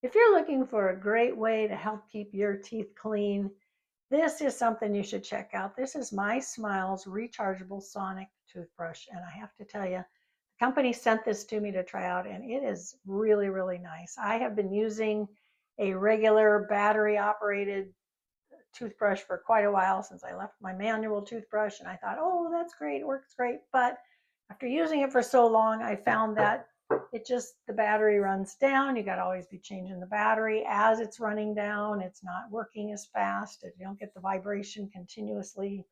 If you're looking for a great way to help keep your teeth clean, this is something you should check out. This is My Smile's rechargeable sonic toothbrush. And I have to tell you, the company sent this to me to try out, and it is really, really nice. I have been using a regular battery operated toothbrush for quite a while since I left my manual toothbrush. And I thought, oh, that's great, it works great. But after using it for so long, I found that the battery runs down. You got to always be changing the battery as it's running down. It's not working as fast. You don't get the vibration continuously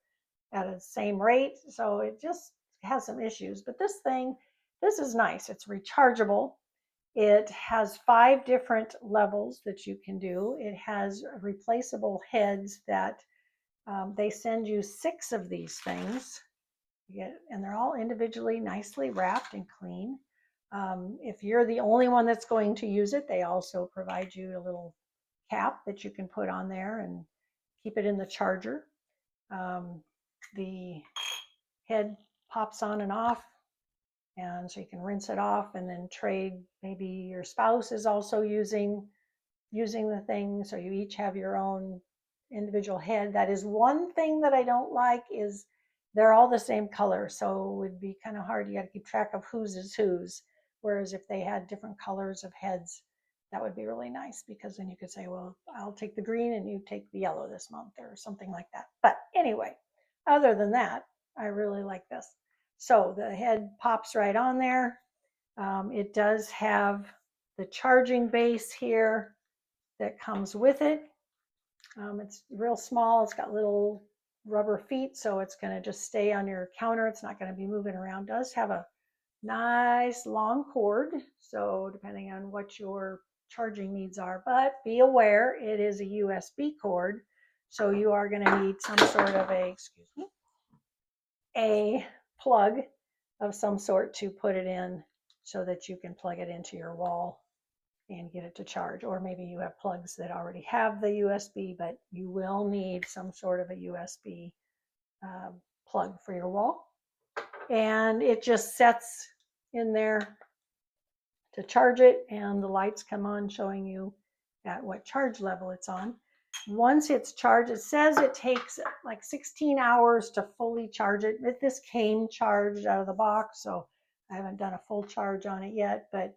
at the same rate. So it just has some issues. But this is nice. It's rechargeable. It has 5 different levels that you can do. It has replaceable heads that they send you 6 of these things. And they're all individually nicely wrapped and clean. If you're the only one that's going to use it, they also provide you a little cap that you can put on there and keep it in the charger. The head pops on and off, and so you can rinse it off and then trade. Maybe your spouse is also using the thing, so you each have your own individual head. That is one thing that I don't like, is they're all the same color, so it would be kind of hard. You got to keep track of whose is whose. Whereas if they had different colors of heads, that would be really nice, because then you could say, well, I'll take the green and you take the yellow this month, or something like that. But anyway, other than that, I really like this. So the head pops right on there. It does have the charging base here that comes with it. It's real small. It's got little rubber feet, so it's going to just stay on your counter. It's not going to be moving around. It does have a nice long cord, so depending on what your charging needs are, but be aware it is a USB cord, so you are going to need some sort of a plug of some sort to put it in, so that you can plug it into your wall and get it to charge. Or maybe you have plugs that already have the USB, but you will need some sort of a USB plug for your wall. And it just sets in there to charge it, and the lights come on showing you at what charge level it's on. Once it's charged, it says it takes like 16 hours to fully charge it. This came charged out of the box, so I haven't done a full charge on it yet, but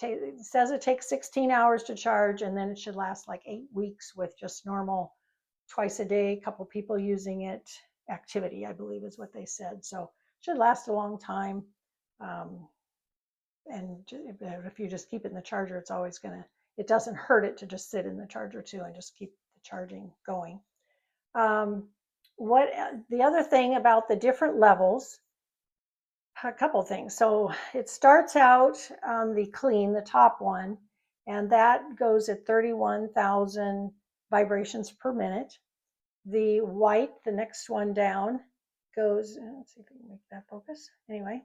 it says it takes 16 hours to charge, and then it should last like 8 weeks with just normal twice a day, couple people using it activity, I believe is what they said. So it should last a long time. And if you just keep it in the charger, it's always it doesn't hurt it to just sit in the charger too and just keep the charging going. The other thing about the different levels, a couple things. So it starts out on the clean, the top one, and that goes at 31,000 vibrations per minute. The white, the next one down, goes, let's see if we can make that focus. Anyway,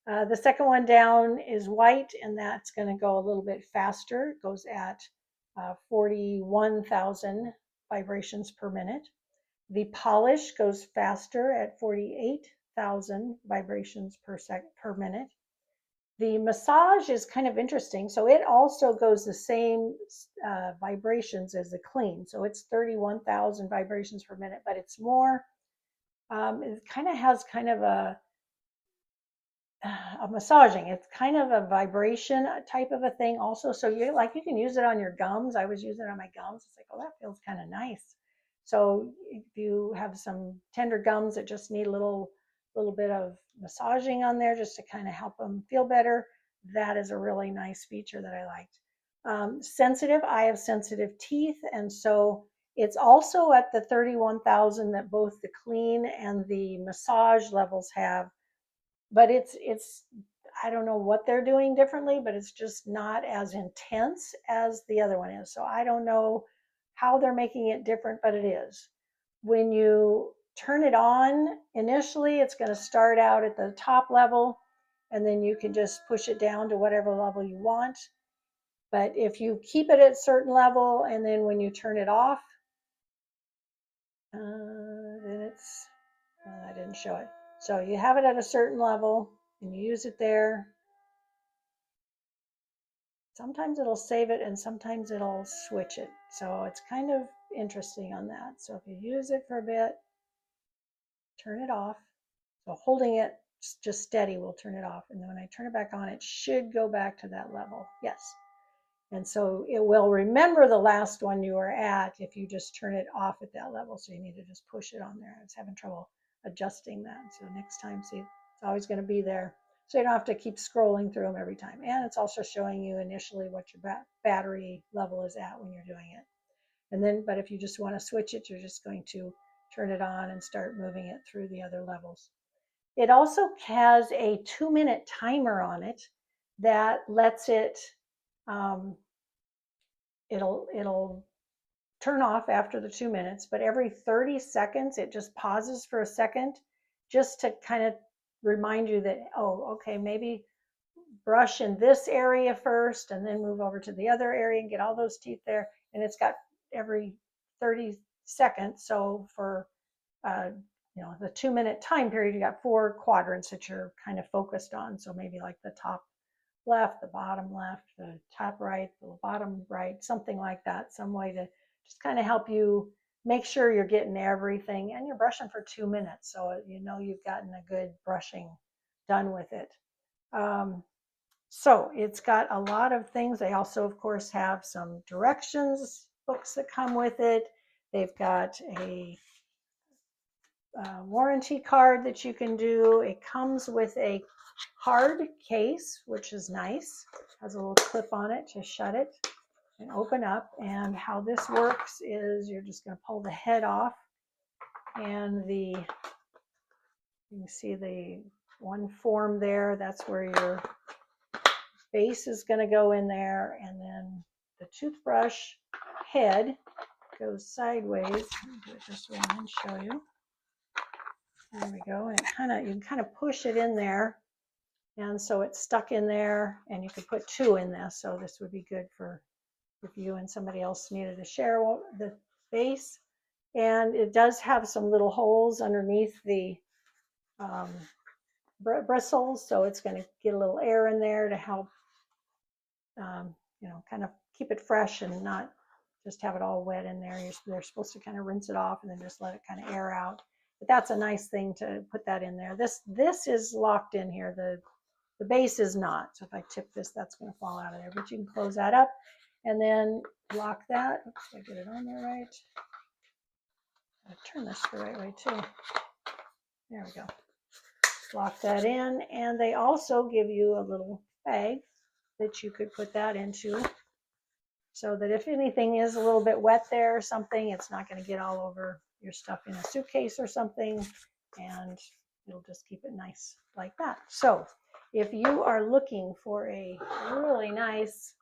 the second one down is white, and that's going to go a little bit faster. It goes at 41,000 vibrations per minute. The polish goes faster at 48,000 vibrations per minute. The massage is kind of interesting. So it also goes the same vibrations as the clean. So it's 31,000 vibrations per minute, but it's more, it kind of has kind of a massaging. It's kind of a vibration type of a thing also. So you can use it on your gums. I was using it on my gums. It's like, oh, that feels kind of nice. So if you have some tender gums that just need a little bit of massaging on there just to kind of help them feel better, that is a really nice feature that I liked. Sensitive, I have sensitive teeth, and so it's also at the 31,000 that both the clean and the massage levels have. But it's I don't know what they're doing differently, but it's just not as intense as the other one is. So I don't know how they're making it different, but it is. When you turn it on initially, it's going to start out at the top level, and then you can just push it down to whatever level you want. But if you keep it at a certain level, and then when you turn it off, then it's, I didn't show it. So you have it at a certain level and you use it there. sometimes it'll save it and sometimes it'll switch it. So it's kind of interesting on that. So if you use it for a bit, turn it off. So holding it just steady will turn it off. And then when I turn it back on, it should go back to that level. Yes. And so it will remember the last one you were at if you just turn it off at that level. So you need to just push it on there. I was having trouble adjusting that. So next time, see, it's always going to be there. So you don't have to keep scrolling through them every time. And it's also showing you initially what your battery level is at when you're doing it. And then, but if you just want to switch it, you're just going to turn it on and start moving it through the other levels. It also has a 2-minute timer on it that lets it, it'll turn off after the 2 minutes, but every 30 seconds, it just pauses for a second just to kind of remind you that, oh, okay, maybe brush in this area first and then move over to the other area and get all those teeth there. And it's got every 30 seconds. So for, the 2-minute time period, you got 4 quadrants that you're kind of focused on. So maybe like the top left, the bottom left, the top right, the bottom right, something like that. Some way to just kind of help you make sure you're getting everything, and you're brushing for 2 minutes. So you know you've gotten a good brushing done with it. So it's got a lot of things. They also, of course, have some directions books that come with it. They've got a warranty card that you can do. It comes with a hard case, which is nice. It has a little clip on it to shut it and open up. And how this works is you're just going to pull the head off, and you can see the one form there. That's where your base is going to go in there, and then the toothbrush head goes sideways. Let me do it this way and show you. There we go. And you can kind of push it in there, and so it's stuck in there, and you could put 2 in this. So this would be good for if you and somebody else needed to share the base. And it does have some little holes underneath the bristles, so it's going to get a little air in there to help kind of keep it fresh and not just have it all wet in there. They're supposed to kind of rinse it off and then just let it kind of air out. But that's a nice thing to put that in there. This is locked in here. The base is not. So if I tip this, that's going to fall out of there. But you can close that up and then lock that. Oops, did I get it on there right? I'll turn this the right way too. There we go. Lock that in, and they also give you a little bag that you could put that into, so that if anything is a little bit wet there or something, it's not going to get all over your stuff in a suitcase or something, and it'll just keep it nice like that. So if you are looking for a really nice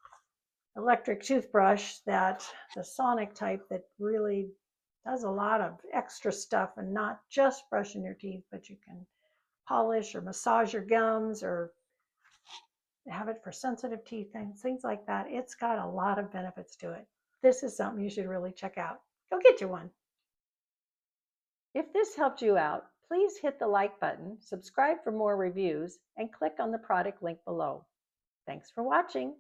electric toothbrush, that the sonic type that really does a lot of extra stuff and not just brushing your teeth, but you can polish or massage your gums or have it for sensitive teeth and things like that. It's got a lot of benefits to it. This is something you should really check out. Go get you one. If this helped you out, please hit the like button, subscribe for more reviews, and click on the product link below. Thanks for watching.